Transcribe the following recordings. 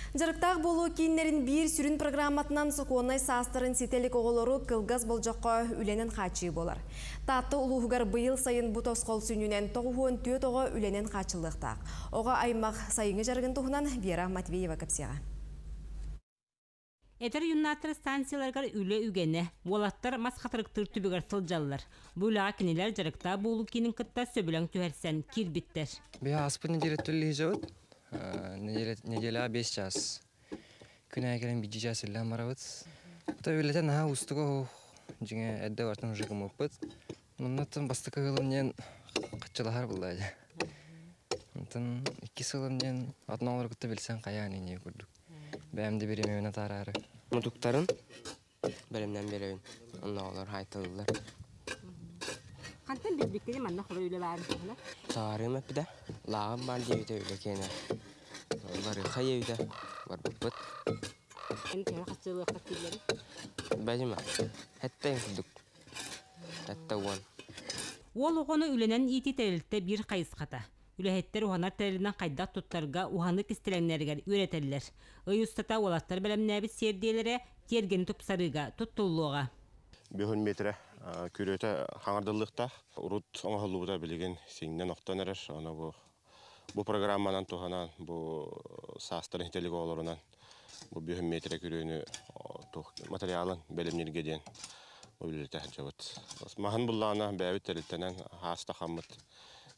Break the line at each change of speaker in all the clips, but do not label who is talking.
Жарықтақ болу кейінлерін бір сүрін программатынан соқуынай састырын сетелік оғылыру кылгаз болжаққа үленен қачы болар. Татты ұлығығар бұйыл сайын бұт осқол сүнінен тоғуын төт оға үленен қачылықтақ. Оға аймақ сайыңы жарғын тұғынан Вера Матвеева көпсеға.
Этер юннатыр станцияларгар үле үгені, олаттар масқатырықтыр түбігар сылжалылар. Бұлаға кенелер жарықта болу кейінің қытта сөбілің түхерсен кирбиттер.
Бия аспы неделе түлі жауыд. Неделя 5 час. Күн әкелен 5 час үлі амаравыд. Бұта өлетен аға ұстығы жеңе әдді бартын ұжығым өппід. Мұннаттың бастықы ғылымнен қатшылағар бұлдайды. Мұнтын 2 сылымнен атын олар күтті білсен қаяғын ене көрдік. Бәмді беремеуіне тарары.
Мұдықтарын бәрімнен береуін. Онна олар айтылылар.
Қантан безбеккеде манна құлы үйлі бәрін?
Тарым әпіде. Лағым бар дейуді үйлі кені. Бары қай еуді. Бар бұппыт.
Әні тәуі қатшылығы қақ келері?
Бәжім әп. Әттәйін күлдік. Әтті оған.
Ол оғаны үленен ити тәрілікті бір қайыз қата. Үләхеттер уғанар тәрілінен қайдақ тұттарға уғаны кістіләңнергер өретелілер. Ұйыстата олаттар бәлемнәбі серделері тергені тұпсарыға, тұттылуға.
5 метре күреті хаңардылықта ұрут оңғылуыда білеген сеңнен оқтан әрір. Бұл программанан туғанан, бұл састырын телегі оларынан, бұл 5 метре күрені материалын бәлемнерге ден бұл білеті жауыд. Мағын бұллағына бәбіт тәрілтенен хаста қамыд.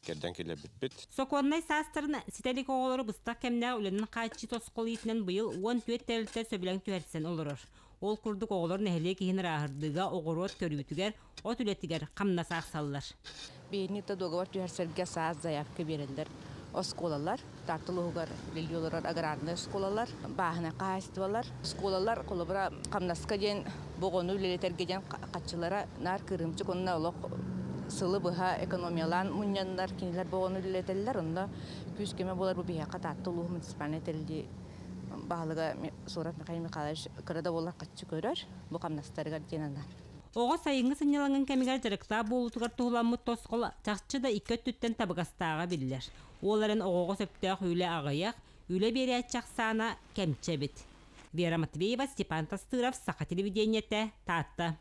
Соқуаннай састырын сетелік оғылары бұстақ кәмді өленің қайтшы тосқол етінен бұйыл 14 тәрілтер сөбілің түәрсен олырыр. Ол күрдік оғылар нәхілі кейін рағырдыға оғырот көрібітігер, от үлеттігер қамна сақсалылар.
Бейінікті доғывар түәрсерге сағыз заявка берілдер. Осколалар, тартылығығар лилиоларар аграрны осколалар, бағына қағастывалар. Осколалар қолыбыра қамнасқа ден бұғыны үлелетерге ден қатшылара нар кірімчі конына олық сылы бұға экономиялан мұняндар кенелер бұғыны үлелетелілер. Онда күскеме болар бұл бейаққа таттылығы муниципаліне тәрілді бағылыға Сурат Михаил Михайлович қырада болар қатшы көрір. Бұл қамнастарыға денандар.
Оға сайыңы сынялаңын кәмігер жарықта болутығар тұғыламы тосқол чақчы да 2 түттен табығастаға білілер. Оларын оғығы сөптіғ үйлі ағаяқ, үйлі бері әтчақ сана кәмче бет. Вера Матвеева, Степан Тастыров, Сақа телевидениеті, Татта.